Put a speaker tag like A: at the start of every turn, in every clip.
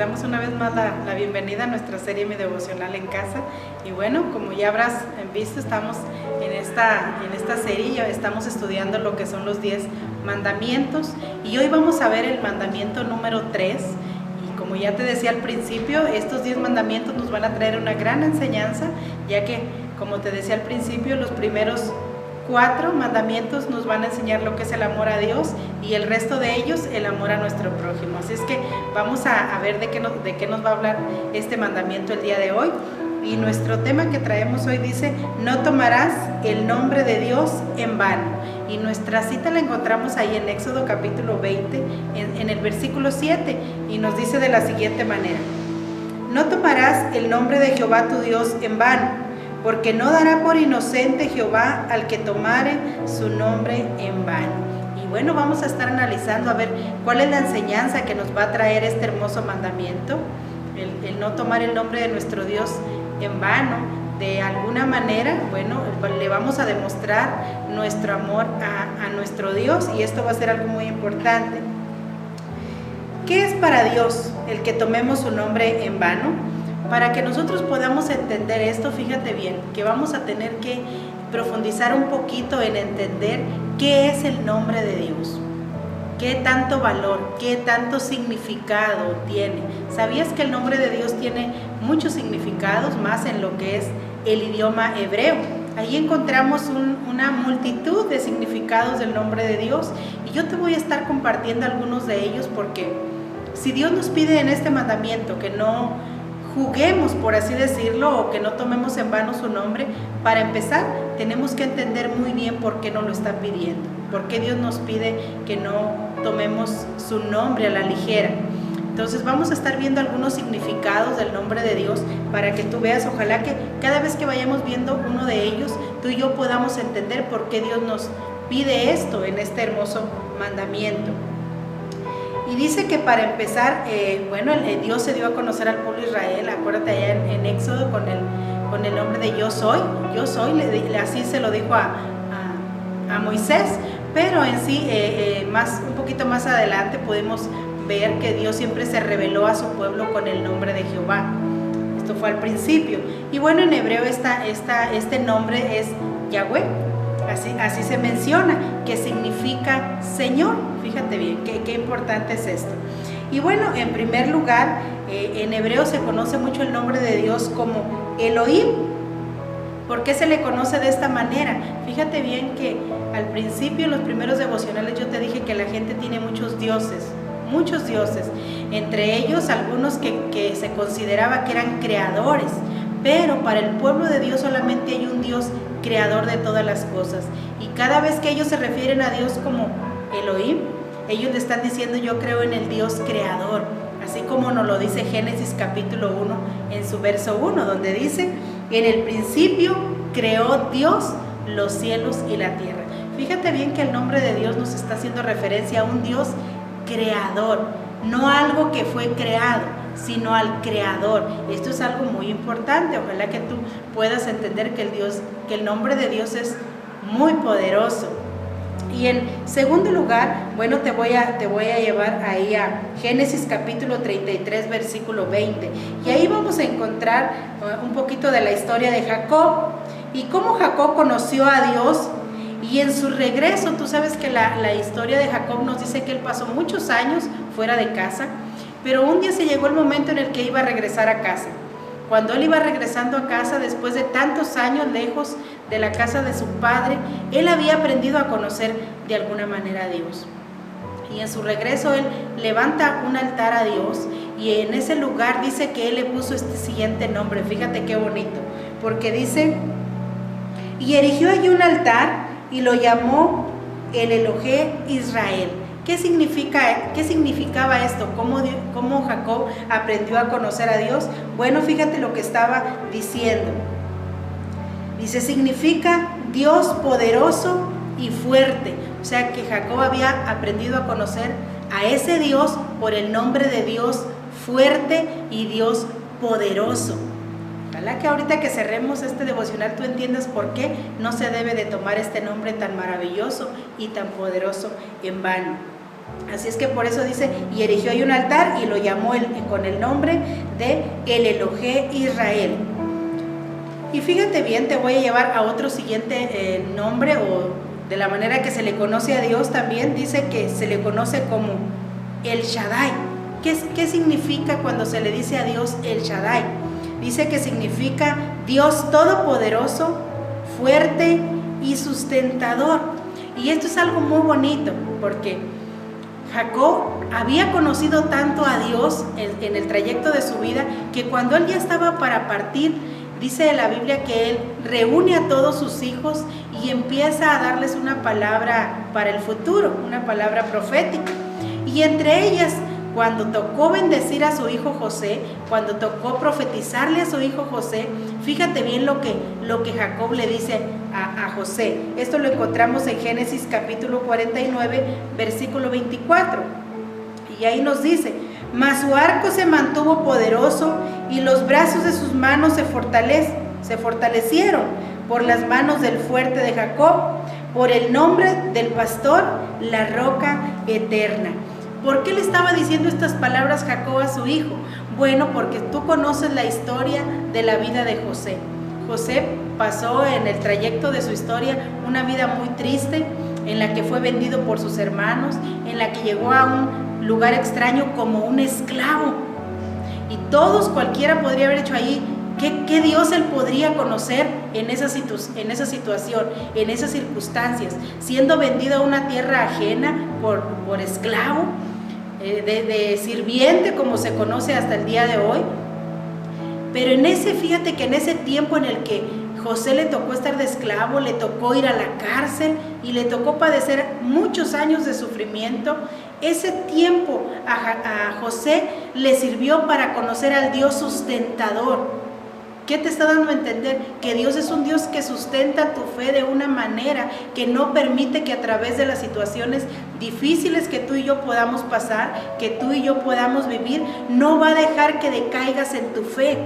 A: damos una vez más la bienvenida a nuestra serie Mi Devocional en Casa. Y bueno, como ya habrás visto, estamos en esta serie, ya estamos estudiando lo que son los 10 mandamientos. Y hoy vamos a ver el mandamiento número 3. Y como ya te decía al principio, estos 10 mandamientos nos van a traer una gran enseñanza, ya que, como te decía al principio, los primeros 4 mandamientos nos van a enseñar lo que es el amor a Dios y el resto de ellos el amor a nuestro prójimo. Así es que vamos a ver de qué nos va a hablar este mandamiento el día de hoy. Y nuestro tema que traemos hoy dice: no tomarás el nombre de Dios en vano. Y nuestra cita la encontramos ahí en Éxodo capítulo 20, en el versículo 7, y nos dice de la siguiente manera: no tomarás el nombre de Jehová tu Dios en vano, porque no dará por inocente Jehová al que tomare su nombre en vano. Y bueno, vamos a estar analizando a ver cuál es la enseñanza que nos va a traer este hermoso mandamiento, el no tomar el nombre de nuestro Dios en vano. De alguna manera, bueno, le vamos a demostrar nuestro amor a nuestro Dios, y esto va a ser algo muy importante. ¿Qué es para Dios el que tomemos su nombre en vano? Para que nosotros podamos entender esto, fíjate bien, que vamos a tener que profundizar un poquito en entender qué es el nombre de Dios, qué tanto valor, qué tanto significado tiene. ¿Sabías que el nombre de Dios tiene muchos significados, más en lo que es el idioma hebreo? Ahí encontramos una multitud de significados del nombre de Dios, y yo te voy a estar compartiendo algunos de ellos, porque si Dios nos pide en este mandamiento que no juguemos, por así decirlo, o que no tomemos en vano su nombre, para empezar tenemos que entender muy bien por qué nos lo está pidiendo, por qué Dios nos pide que no tomemos su nombre a la ligera. Entonces vamos a estar viendo algunos significados del nombre de Dios para que tú veas. Ojalá que cada vez que vayamos viendo uno de ellos, tú y yo podamos entender por qué Dios nos pide esto en este hermoso mandamiento. Y dice que para empezar, Dios se dio a conocer al pueblo de Israel. Acuérdate allá en Éxodo con el nombre de yo soy, así se lo dijo a Moisés. Pero en sí, un poquito más adelante podemos ver que Dios siempre se reveló a su pueblo con el nombre de Jehová. Esto fue al principio. Y bueno, en hebreo este nombre es Yahweh. Así se menciona, que significa Señor. Fíjate bien, qué importante es esto. Y bueno, en primer lugar, en hebreo se conoce mucho el nombre de Dios como Elohim. ¿Por qué se le conoce de esta manera? Fíjate bien que al principio, en los primeros devocionales, yo te dije que la gente tiene muchos dioses, entre ellos algunos que se consideraba que eran creadores. Pero para el pueblo de Dios solamente hay un Dios creador de todas las cosas. Y cada vez que ellos se refieren a Dios como Elohim, ellos le están diciendo: yo creo en el Dios creador. Así como nos lo dice Génesis capítulo 1 en su verso 1, donde dice: en el principio creó Dios los cielos y la tierra. Fíjate bien que el nombre de Dios nos está haciendo referencia a un Dios creador, no algo que fue creado, sino al creador. Esto es algo muy importante. Ojalá que tú puedas entender que el nombre de Dios es muy poderoso. Y en segundo lugar, bueno, te voy a llevar ahí a Génesis capítulo 33 versículo 20, y ahí vamos a encontrar un poquito de la historia de Jacob y cómo Jacob conoció a Dios. Y en su regreso, tú sabes que la historia de Jacob nos dice que él pasó muchos años fuera de casa, pero un día se llegó el momento en el que iba a regresar a casa. Cuando él iba regresando a casa, después de tantos años lejos de la casa de su padre, él había aprendido a conocer de alguna manera a Dios. Y en su regreso él levanta un altar a Dios, y en ese lugar dice que él le puso este siguiente nombre. Fíjate qué bonito, porque dice: y erigió allí un altar y lo llamó el Elohé Israel. ¿Qué significaba esto? ¿Cómo Jacob aprendió a conocer a Dios? Bueno, fíjate lo que estaba diciendo. Dice: significa Dios poderoso y fuerte. O sea que Jacob había aprendido a conocer a ese Dios por el nombre de Dios fuerte y Dios poderoso. Ojalá que ahorita que cerremos este devocional tú entiendas por qué no se debe de tomar este nombre tan maravilloso y tan poderoso en vano. Así es que por eso dice, y erigió ahí un altar y lo llamó con el nombre de el Elohé Israel. Y fíjate bien, te voy a llevar a otro siguiente nombre, o de la manera que se le conoce a Dios también, dice que se le conoce como el Shaddai. ¿Qué significa cuando se le dice a Dios el Shaddai? Dice que significa Dios todopoderoso, fuerte y sustentador. Y esto es algo muy bonito, porque Jacob había conocido tanto a Dios en el trayecto de su vida, que cuando él ya estaba para partir, dice la Biblia que él reúne a todos sus hijos y empieza a darles una palabra para el futuro, una palabra profética. Y entre ellas, cuando tocó bendecir a su hijo José, cuando tocó profetizarle a su hijo José, fíjate bien lo que Jacob le dice a José. Esto lo encontramos en Génesis capítulo 49, versículo 24. Y ahí nos dice: mas su arco se mantuvo poderoso y los brazos de sus manos se fortalecieron por las manos del fuerte de Jacob, por el nombre del pastor, la roca eterna. ¿Por qué le estaba diciendo estas palabras Jacob a su hijo? Bueno, porque tú conoces la historia de la vida de José. José pasó en el trayecto de su historia una vida muy triste, en la que fue vendido por sus hermanos, en la que llegó a un lugar extraño como un esclavo. Y cualquiera podría haber hecho ahí, ¿qué Dios él podría conocer en esa situación, en esas circunstancias? Siendo vendido a una tierra ajena por esclavo, de sirviente, como se conoce hasta el día de hoy. Pero fíjate que en ese tiempo en el que José le tocó estar de esclavo, le tocó ir a la cárcel y le tocó padecer muchos años de sufrimiento, ese tiempo a José le sirvió para conocer al Dios sustentador. ¿Qué te está dando a entender? Que Dios es un Dios que sustenta tu fe de una manera que no permite que a través de las situaciones difíciles que tú y yo podamos pasar, que tú y yo podamos vivir, no va a dejar que decaigas en tu fe,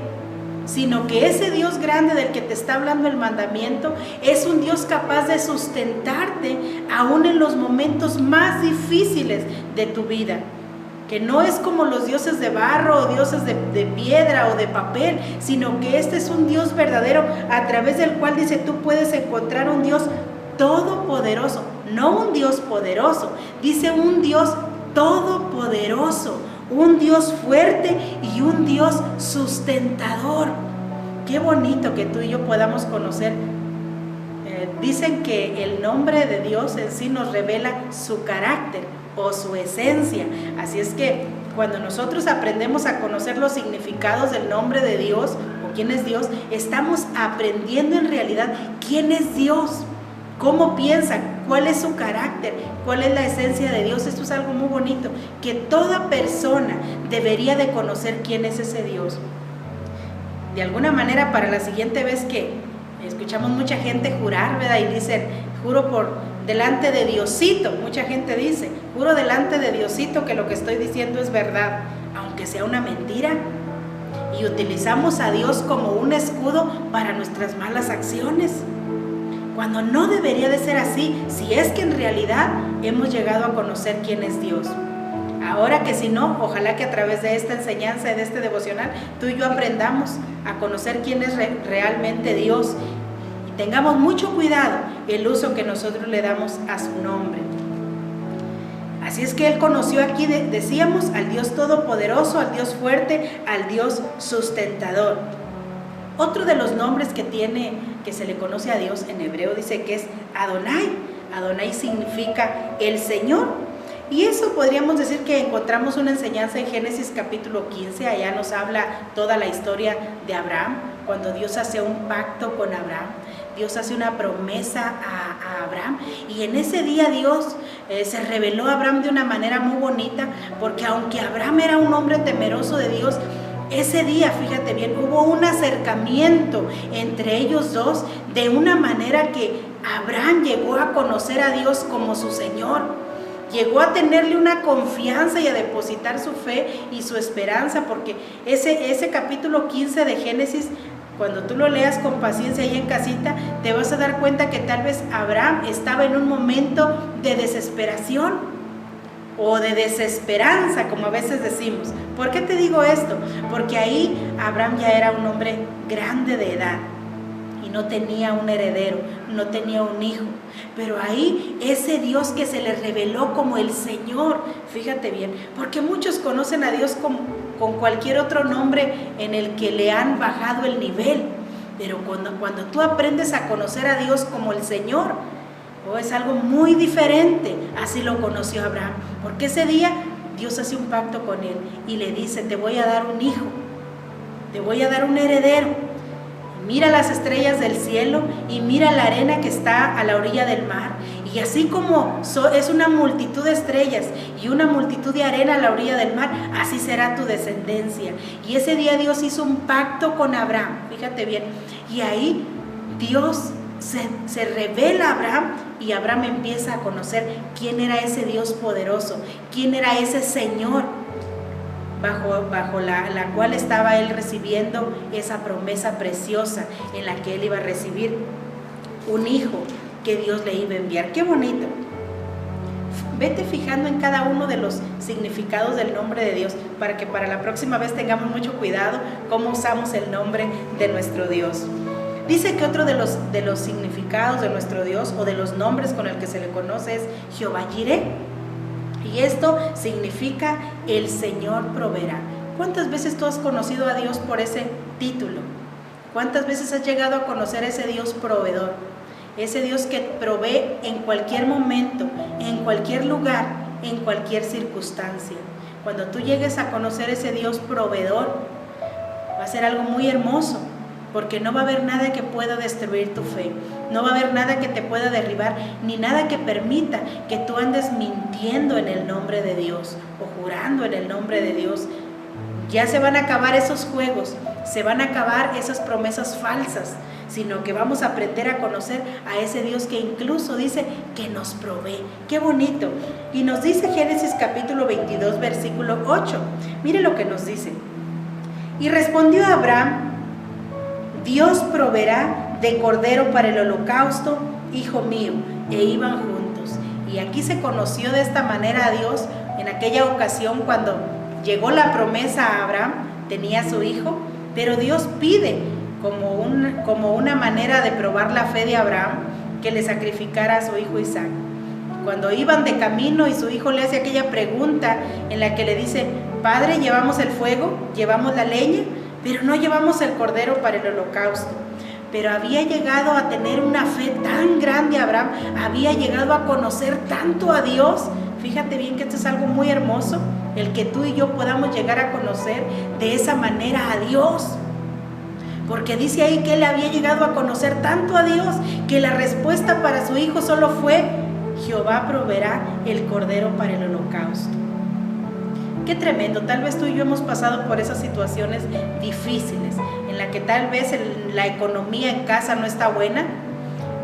A: sino que ese Dios grande del que te está hablando el mandamiento es un Dios capaz de sustentarte aún en los momentos más difíciles de tu vida. Que no es como los dioses de barro o dioses de piedra o de papel, sino que este es un Dios verdadero a través del cual dice tú puedes encontrar un Dios todopoderoso, no un Dios poderoso, dice un Dios todopoderoso, un Dios fuerte y un Dios sustentador. Qué bonito que tú y yo podamos conocer. Dicen que el nombre de Dios en sí nos revela su carácter o su esencia. Así es que cuando nosotros aprendemos a conocer los significados del nombre de Dios o quién es Dios, estamos aprendiendo en realidad quién es Dios, cómo piensa, cuál es su carácter, cuál es la esencia de Dios. Esto es algo muy bonito, que toda persona debería de conocer quién es ese Dios. De alguna manera, para la siguiente vez que escuchamos mucha gente jurar, ¿verdad? Y dicen, juro por delante de Diosito. Mucha gente dice, juro delante de Diosito que lo que estoy diciendo es verdad, aunque sea una mentira. Y utilizamos a Dios como un escudo para nuestras malas acciones, cuando no debería de ser así, si es que en realidad hemos llegado a conocer quién es Dios. Ahora que si no, ojalá que a través de esta enseñanza y de este devocional, tú y yo aprendamos a conocer quién es realmente Dios y tengamos mucho cuidado el uso que nosotros le damos a su nombre. Así es que él conoció aquí, decíamos, al Dios todopoderoso, al Dios fuerte, al Dios sustentador. Otro de los nombres que se le conoce a Dios en hebreo dice que es Adonai. Adonai significa el Señor. Y eso podríamos decir que encontramos una enseñanza en Génesis capítulo 15, allá nos habla toda la historia de Abraham, cuando Dios hace un pacto con Abraham, Dios hace una promesa a Abraham, y en ese día Dios se reveló a Abraham de una manera muy bonita, porque aunque Abraham era un hombre temeroso de Dios, ese día, fíjate bien, hubo un acercamiento entre ellos dos, de una manera que Abraham llegó a conocer a Dios como su Señor. Llegó a tenerle una confianza y a depositar su fe y su esperanza, porque ese capítulo 15 de Génesis, cuando tú lo leas con paciencia ahí en casita, te vas a dar cuenta que tal vez Abraham estaba en un momento de desesperación, o de desesperanza, como a veces decimos. ¿Por qué te digo esto? Porque ahí Abraham ya era un hombre grande de edad y no tenía un heredero, no tenía un hijo. Pero ahí ese Dios que se le reveló como el Señor, fíjate bien, porque muchos conocen a Dios con cualquier otro nombre en el que le han bajado el nivel. Pero cuando tú aprendes a conocer a Dios como el Señor, es algo muy diferente. Así lo conoció Abraham, porque ese día Dios hace un pacto con él y le dice: te voy a dar un hijo, te voy a dar un heredero. Mira las estrellas del cielo y mira la arena que está a la orilla del mar. Y así como es una multitud de estrellas y una multitud de arena a la orilla del mar, así será tu descendencia. Y ese día Dios hizo un pacto con Abraham, fíjate bien. Y ahí Dios se revela a Abraham y Abraham empieza a conocer quién era ese Dios poderoso, quién era ese Señor bajo la cual estaba él recibiendo esa promesa preciosa en la que él iba a recibir un hijo que Dios le iba a enviar. ¡Qué bonito! Vete fijando en cada uno de los significados del nombre de Dios para que para la próxima vez tengamos mucho cuidado cómo usamos el nombre de nuestro Dios. Dice que otro de los significados de nuestro Dios o de los nombres con el que se le conoce es Jehová Jireh. Y esto significa el Señor proveerá. ¿Cuántas veces tú has conocido a Dios por ese título? ¿Cuántas veces has llegado a conocer a ese Dios proveedor? Ese Dios que provee en cualquier momento, en cualquier lugar, en cualquier circunstancia. Cuando tú llegues a conocer ese Dios proveedor, va a ser algo muy hermoso, porque no va a haber nada que pueda destruir tu fe, no va a haber nada que te pueda derribar, ni nada que permita que tú andes mintiendo en el nombre de Dios o jurando en el nombre de Dios. Ya se van a acabar esos juegos, se van a acabar esas promesas falsas, sino que vamos a aprender a conocer a ese Dios que incluso dice que nos provee. ¡Qué bonito! Y nos dice Génesis capítulo 22, versículo 8. Mire lo que nos dice. Y respondió Abraham: Dios proveerá de cordero para el holocausto, hijo mío. E iban juntos. Y aquí se conoció de esta manera a Dios en aquella ocasión cuando llegó la promesa a Abraham, tenía su hijo, pero Dios pide como una manera de probar la fe de Abraham que le sacrificara a su hijo Isaac. Cuando iban de camino y su hijo le hace aquella pregunta en la que le dice: Padre, llevamos el fuego, llevamos la leña, pero no llevamos el cordero para el holocausto. Pero había llegado a tener una fe tan grande Abraham, había llegado a conocer tanto a Dios. Fíjate bien que esto es algo muy hermoso, el que tú y yo podamos llegar a conocer de esa manera a Dios. Porque dice ahí que él había llegado a conocer tanto a Dios que la respuesta para su hijo solo fue: Jehová proveerá el cordero para el holocausto. Qué tremendo. Tal vez tú y yo hemos pasado por esas situaciones difíciles en la que tal vez la economía en casa no está buena,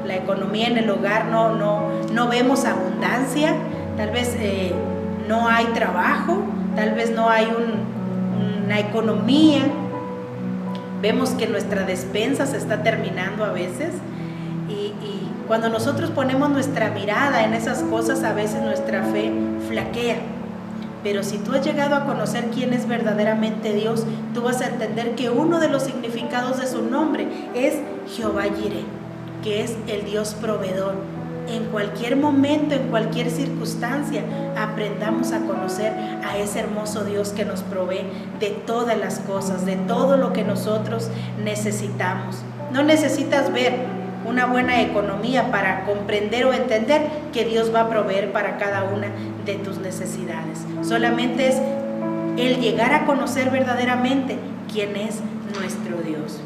A: la economía en el hogar no vemos abundancia, tal vez no hay trabajo, tal vez no hay una economía. Vemos que nuestra despensa se está terminando a veces y cuando nosotros ponemos nuestra mirada en esas cosas, a veces nuestra fe flaquea. Pero si tú has llegado a conocer quién es verdaderamente Dios, tú vas a entender que uno de los significados de su nombre es Jehová Jireh, que es el Dios proveedor. En cualquier momento, en cualquier circunstancia, aprendamos a conocer a ese hermoso Dios que nos provee de todas las cosas, de todo lo que nosotros necesitamos. No necesitas ver una buena economía para comprender o entender que Dios va a proveer para cada una de tus necesidades. Solamente es el llegar a conocer verdaderamente quién es nuestro Dios.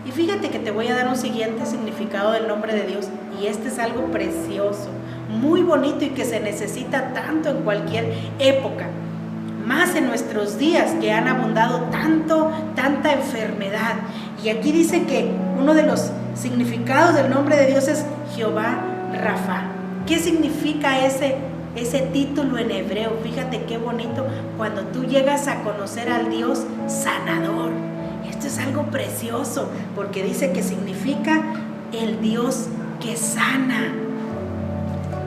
A: Y fíjate que te voy a dar un siguiente significado del nombre de Dios, y este es algo precioso, muy bonito y que se necesita tanto en cualquier época, más en nuestros días que han abundado tanta enfermedad. Y aquí dice que uno de los significados del nombre de Dios es Jehová Rafa. ¿Qué significa ese título en hebreo? Fíjate qué bonito cuando tú llegas a conocer al Dios sanador. Esto es algo precioso porque dice que significa el Dios que sana.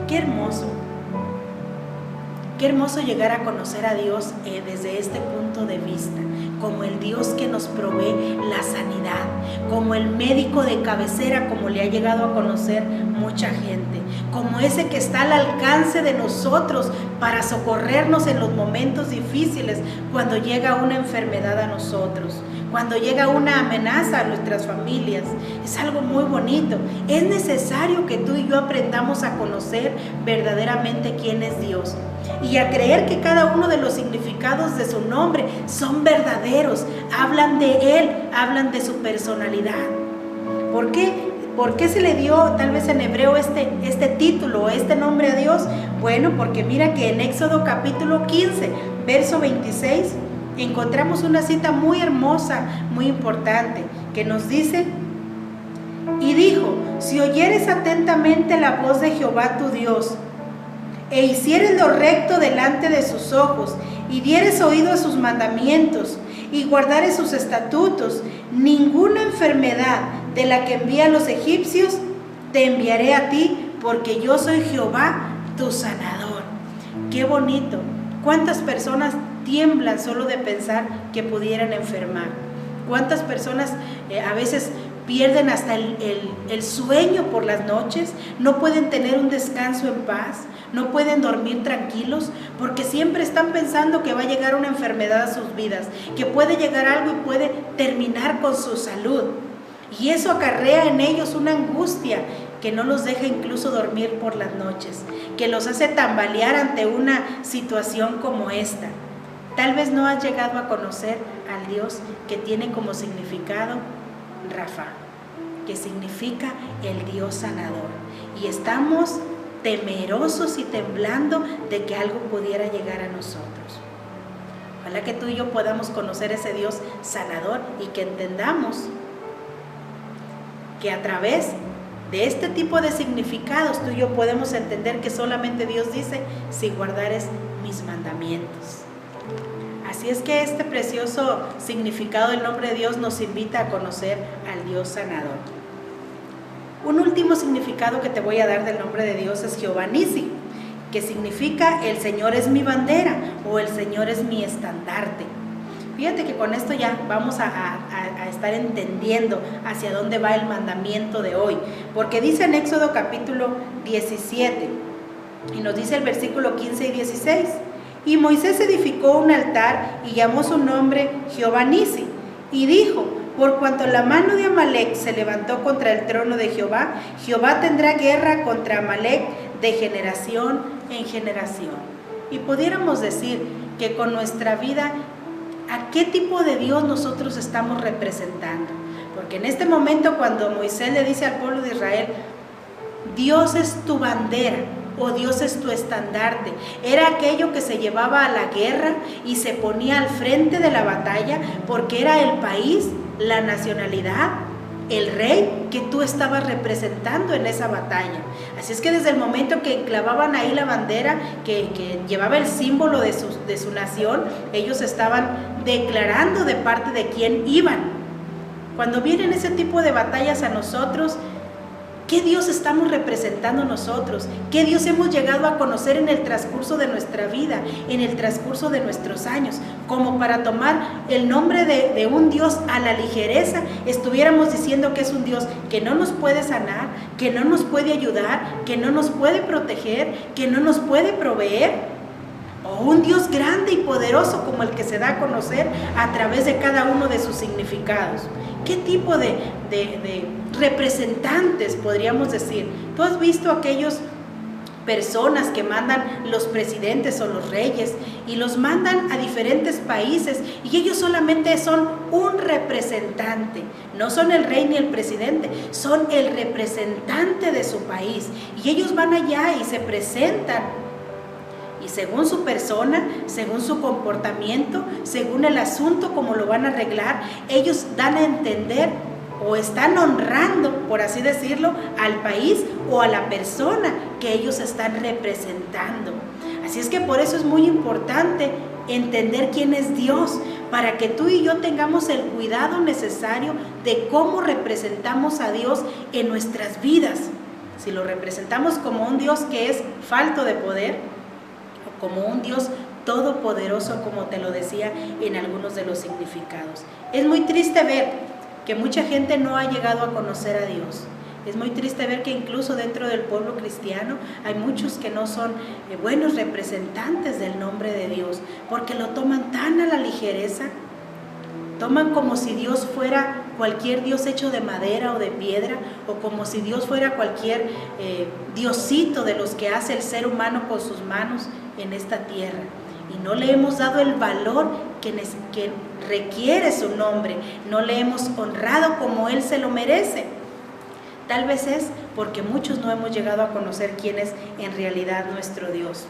A: Qué hermoso. Qué hermoso llegar a conocer a Dios desde este punto de vista, como el Dios que nos provee la sanidad, como el médico de cabecera, como le ha llegado a conocer mucha gente, como ese que está al alcance de nosotros para socorrernos en los momentos difíciles, cuando llega una enfermedad a nosotros, cuando llega una amenaza a nuestras familias. Es algo muy bonito. Es necesario que tú y yo aprendamos a conocer verdaderamente quién es Dios y a creer que cada uno de los significados de su nombre son verdaderos, hablan de Él, hablan de su personalidad. ¿Por qué? ¿Por qué se le dio tal vez en hebreo este título, este nombre a Dios? Bueno, porque mira que en Éxodo capítulo 15, verso 26, encontramos una cita muy hermosa, muy importante, que nos dice: y dijo, si oyeres atentamente la voz de Jehová tu Dios, e hicieres lo recto delante de sus ojos, y dieres oído a sus mandamientos, y guardares sus estatutos, ninguna enfermedad de la que envía a los egipcios te enviaré a ti, porque yo soy Jehová tu sanador. Qué bonito. ¿Cuántas personas tiemblan solo de pensar que pudieran enfermar? ¿Cuántas personas a veces pierden hasta el sueño por las noches? No pueden tener un descanso en paz, no pueden dormir tranquilos, porque siempre están pensando que va a llegar una enfermedad a sus vidas, que puede llegar algo y puede terminar con su salud. Y eso acarrea en ellos una angustia que no los deja incluso dormir por las noches, que los hace tambalear ante una situación como esta. Tal vez no has llegado a conocer al Dios que tiene como significado Rafa, que significa el Dios sanador. Y estamos temerosos y temblando de que algo pudiera llegar a nosotros. Ojalá que tú y yo podamos conocer ese Dios sanador y que entendamos que a través de este tipo de significados tú y yo podemos entender que solamente Dios dice: si guardares mis mandamientos. Así es que este precioso significado del nombre de Dios nos invita a conocer al Dios sanador. Un último significado que te voy a dar del nombre de Dios es Jehová Nisi, que significa el Señor es mi bandera o el Señor es mi estandarte. Fíjate que con esto ya vamos a estar entendiendo hacia dónde va el mandamiento de hoy, porque dice en Éxodo capítulo 17 y nos dice el versículo 15 y 16: y Moisés edificó un altar y llamó su nombre Jehová Nisi, y dijo: por cuanto la mano de Amalec se levantó contra el trono de Jehová, Jehová tendrá guerra contra Amalec de generación en generación. Y pudiéramos decir que con nuestra vida, ¿a qué tipo de Dios nosotros estamos representando? Porque en este momento, cuando Moisés le dice al pueblo de Israel: Dios es tu bandera o Dios es tu estandarte, era aquello que se llevaba a la guerra y se ponía al frente de la batalla, porque era el país, la nacionalidad, el rey que tú estabas representando en esa batalla. Así es que desde el momento que clavaban ahí la bandera que llevaba el símbolo de su nación, ellos estaban declarando de parte de quién iban. Cuando vienen ese tipo de batallas a nosotros, ¿qué Dios estamos representando nosotros? ¿Qué Dios hemos llegado a conocer en el transcurso de nuestra vida, en el transcurso de nuestros años? Como para tomar el nombre de un Dios a la ligereza, estuviéramos diciendo que es un Dios que no nos puede sanar, que no nos puede ayudar, que no nos puede proteger, que no nos puede proveer. O un Dios grande y poderoso como el que se da a conocer a través de cada uno de sus significados. ¿Qué tipo de representantes podríamos decir? ¿Tú has visto aquellas personas que mandan los presidentes o los reyes y los mandan a diferentes países y ellos solamente son un representante? No son el rey ni el presidente, son el representante de su país, y ellos van allá y se presentan. Y según su persona, según su comportamiento, según el asunto, como lo van a arreglar, ellos dan a entender o están honrando, por así decirlo, al país o a la persona que ellos están representando. Así es que por eso es muy importante entender quién es Dios, para que tú y yo tengamos el cuidado necesario de cómo representamos a Dios en nuestras vidas. Si lo representamos como un Dios que es falto de poder, como un Dios todopoderoso, como te lo decía en algunos de los significados. Es muy triste ver que mucha gente no ha llegado a conocer a Dios. Es muy triste ver que incluso dentro del pueblo cristiano hay muchos que no son buenos representantes del nombre de Dios, porque lo toman tan a la ligereza. Toman como si Dios fuera cualquier Dios hecho de madera o de piedra, o como si Dios fuera cualquier diosito de los que hace el ser humano con sus manos en esta tierra. Y no le hemos dado el valor que requiere su nombre, no le hemos honrado como Él se lo merece. Tal vez es porque muchos no hemos llegado a conocer quién es en realidad nuestro Dios.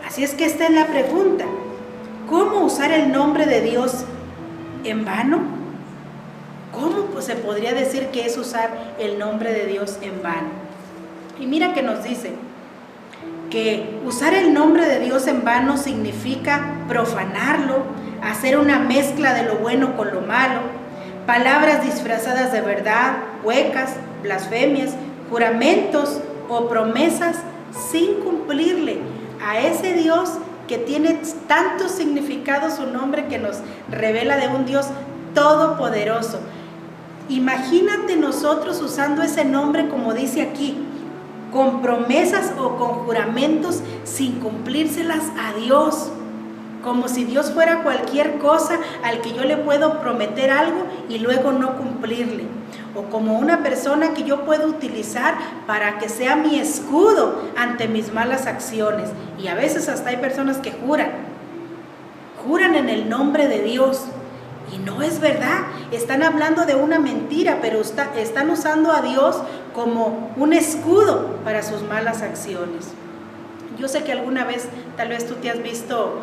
A: Así es que esta es la pregunta: ¿cómo usar el nombre de Dios en vano? ¿Cómo se podría decir que es usar el nombre de Dios en vano? Y mira que nos dice que usar el nombre de Dios en vano significa profanarlo, hacer una mezcla de lo bueno con lo malo, palabras disfrazadas de verdad, huecas, blasfemias, juramentos o promesas sin cumplirle a ese Dios que tiene tanto significado su nombre, que nos revela de un Dios todopoderoso. Imagínate nosotros usando ese nombre, como dice aquí, con promesas o con juramentos sin cumplírselas a Dios, como si Dios fuera cualquier cosa al que yo le puedo prometer algo y luego no cumplirle, o como una persona que yo puedo utilizar para que sea mi escudo ante mis malas acciones. Y a veces hasta hay personas que juran en el nombre de Dios, y no es verdad, están hablando de una mentira, pero están usando a Dios como un escudo para sus malas acciones. Yo sé que alguna vez, tal vez tú te has visto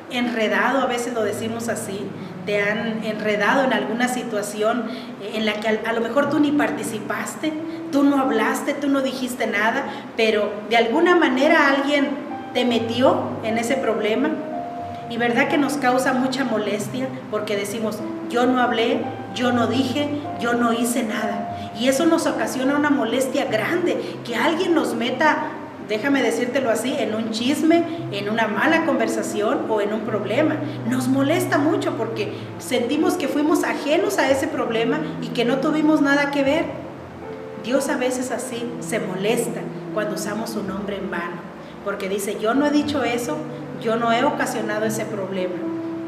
A: enredado, a veces lo decimos así, te han enredado en alguna situación en la que a lo mejor tú ni participaste, tú no hablaste, tú no dijiste nada, pero de alguna manera alguien te metió en ese problema. Y verdad que nos causa mucha molestia, porque decimos: yo no hablé, yo no dije, yo no hice nada. Y eso nos ocasiona una molestia grande, que alguien nos meta, déjame decírtelo así, en un chisme, en una mala conversación o en un problema. Nos molesta mucho porque sentimos que fuimos ajenos a ese problema y que no tuvimos nada que ver. Dios a veces así se molesta cuando usamos su nombre en vano, porque dice: yo no he dicho eso, yo no he ocasionado ese problema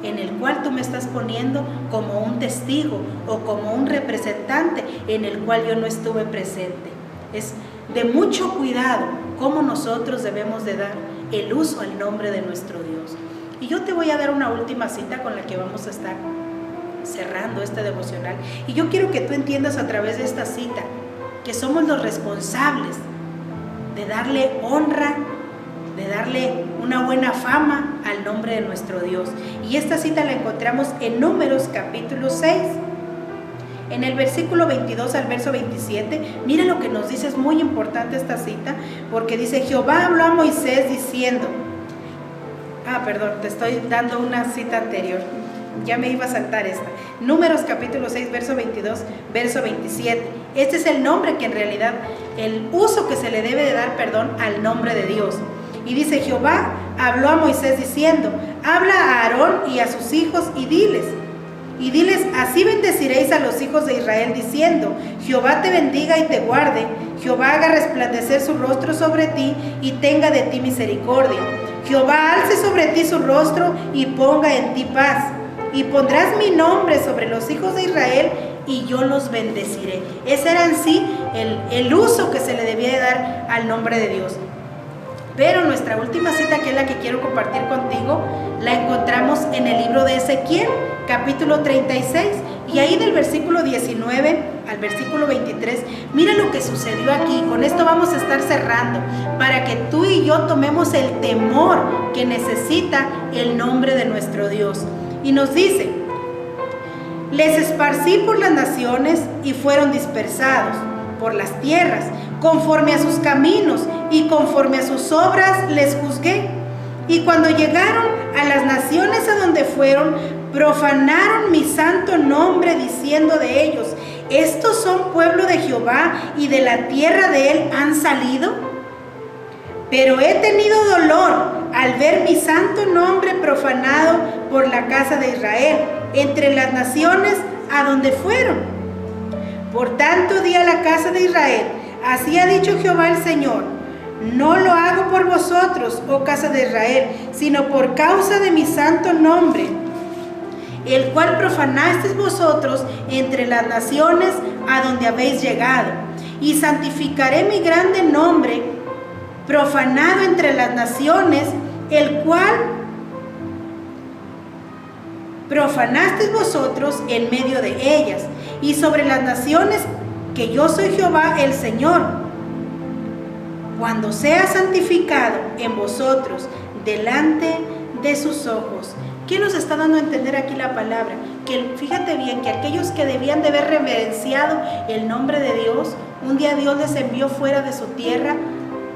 A: en el cual tú me estás poniendo como un testigo o como un representante en el cual yo no estuve presente. Es de mucho cuidado cómo nosotros debemos de dar el uso al nombre de nuestro Dios. Y yo te voy a dar una última cita con la que vamos a estar cerrando este devocional. Y yo quiero que tú entiendas a través de esta cita que somos los responsables de darle honra, de darle una buena fama al nombre de nuestro Dios. Y esta cita la encontramos en Números capítulo 6. En el versículo 22 al verso 27, mira lo que nos dice, es muy importante esta cita, porque dice: Jehová habló a Moisés diciendo, te estoy dando una cita anterior, ya me iba a saltar esta. Números capítulo 6, verso 22, verso 27. Este es el nombre que en realidad, el uso que se le debe de dar, al nombre de Dios. Y dice: Jehová habló a Moisés diciendo, habla a Aarón y a sus hijos y diles, así bendeciréis a los hijos de Israel diciendo: Jehová te bendiga y te guarde, Jehová haga resplandecer su rostro sobre ti y tenga de ti misericordia, Jehová alce sobre ti su rostro y ponga en ti paz, y pondrás mi nombre sobre los hijos de Israel y yo los bendeciré. Ese era en sí el uso que se le debía de dar al nombre de Dios. Pero nuestra última cita, que es la que quiero compartir contigo, la encontramos en el libro de Ezequiel, capítulo 36, y ahí del versículo 19 al versículo 23, mira lo que sucedió aquí. Con esto vamos a estar cerrando, para que tú y yo tomemos el temor que necesita el nombre de nuestro Dios. Y nos dice: les esparcí por las naciones y fueron dispersados por las tierras, conforme a sus caminos y conforme a sus obras les juzgué. Y cuando llegaron a las naciones a donde fueron, profanaron mi santo nombre, diciendo de ellos: estos son pueblo de Jehová y de la tierra de él han salido. pero he tenido dolor al ver mi santo nombre profanado por la casa de Israel, entre las naciones a donde fueron. Por tanto di a la casa de Israel, así ha dicho Jehová el Señor, no lo hago por vosotros, oh casa de Israel, sino por causa de mi santo nombre, el cual profanasteis vosotros entre las naciones a donde habéis llegado. Y santificaré mi grande nombre, profanado entre las naciones, el cual profanasteis vosotros en medio de ellas, y sobre las naciones, que yo soy Jehová el Señor, cuando sea santificado en vosotros delante de sus ojos. ¿Qué nos está dando a entender aquí la palabra? Que fíjate bien, que aquellos que debían de haber reverenciado el nombre de Dios, un día Dios les envió fuera de su tierra,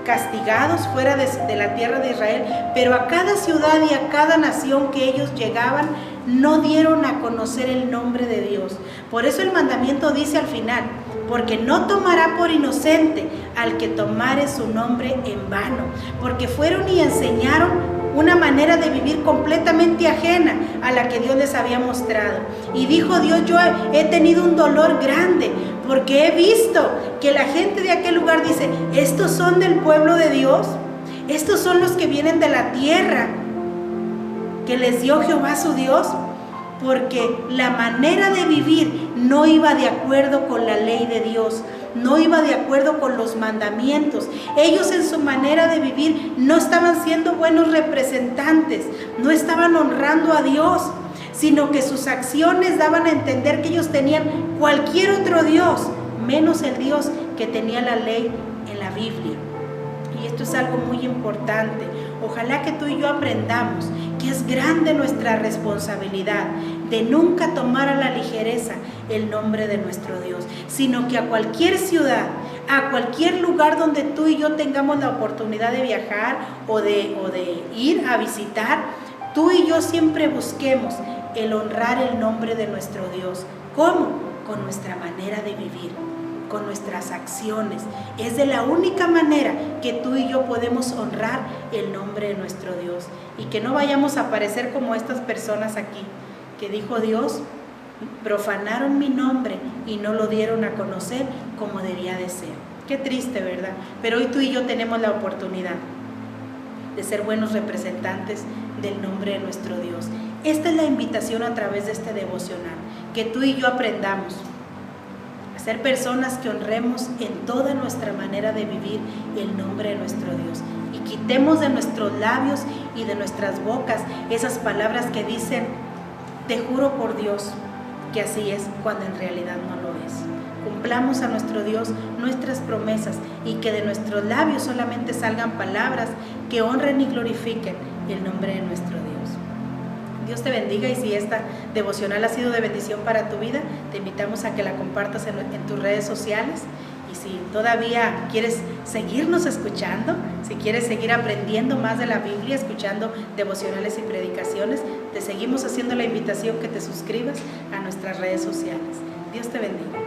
A: castigados fuera de la tierra de Israel, pero a cada ciudad y a cada nación que ellos llegaban, no dieron a conocer el nombre de Dios. Por eso el mandamiento dice al final, porque no tomará por inocente al que tomare su nombre en vano, porque fueron y enseñaron una manera de vivir completamente ajena a la que Dios les había mostrado. Y dijo Dios, yo he tenido un dolor grande, porque he visto que la gente de aquel lugar dice, estos son del pueblo de Dios, estos son los que vienen de la tierra que les dio Jehová su Dios, porque la manera de vivir no iba de acuerdo con la ley de Dios, no iba de acuerdo con los mandamientos. Ellos en su manera de vivir no estaban siendo buenos representantes, no estaban honrando a Dios, sino que sus acciones daban a entender que ellos tenían cualquier otro Dios, menos el Dios que tenía la ley en la Biblia. Y esto es algo muy importante. Ojalá que tú y yo aprendamos que es grande nuestra responsabilidad de nunca tomar a la ligereza el nombre de nuestro Dios, sino que a cualquier ciudad, a cualquier lugar donde tú y yo tengamos la oportunidad de viajar o de ir a visitar, tú y yo siempre busquemos el honrar el nombre de nuestro Dios. ¿Cómo? Con nuestra manera de vivir, con nuestras acciones. Es de la única manera que tú y yo podemos honrar el nombre de nuestro Dios, y que no vayamos a parecer como estas personas aquí, que dijo Dios, profanaron mi nombre y no lo dieron a conocer como debía de ser. Qué triste, ¿verdad? Pero hoy tú y yo tenemos la oportunidad de ser buenos representantes del nombre de nuestro Dios. Esta es la invitación a través de este devocional, que tú y yo aprendamos a ser personas que honremos en toda nuestra manera de vivir el nombre de nuestro Dios, y quitemos de nuestros labios y de nuestras bocas esas palabras que dicen, te juro por Dios que así es, cuando en realidad no lo es. Cumplamos a nuestro Dios nuestras promesas, y que de nuestros labios solamente salgan palabras que honren y glorifiquen el nombre de nuestro Dios. Dios te bendiga, y si esta devocional ha sido de bendición para tu vida, te invitamos a que la compartas en tus redes sociales. Y si todavía quieres seguirnos escuchando, si quieres seguir aprendiendo más de la Biblia, escuchando devocionales y predicaciones, te seguimos haciendo la invitación que te suscribas a nuestras redes sociales. Dios te bendiga.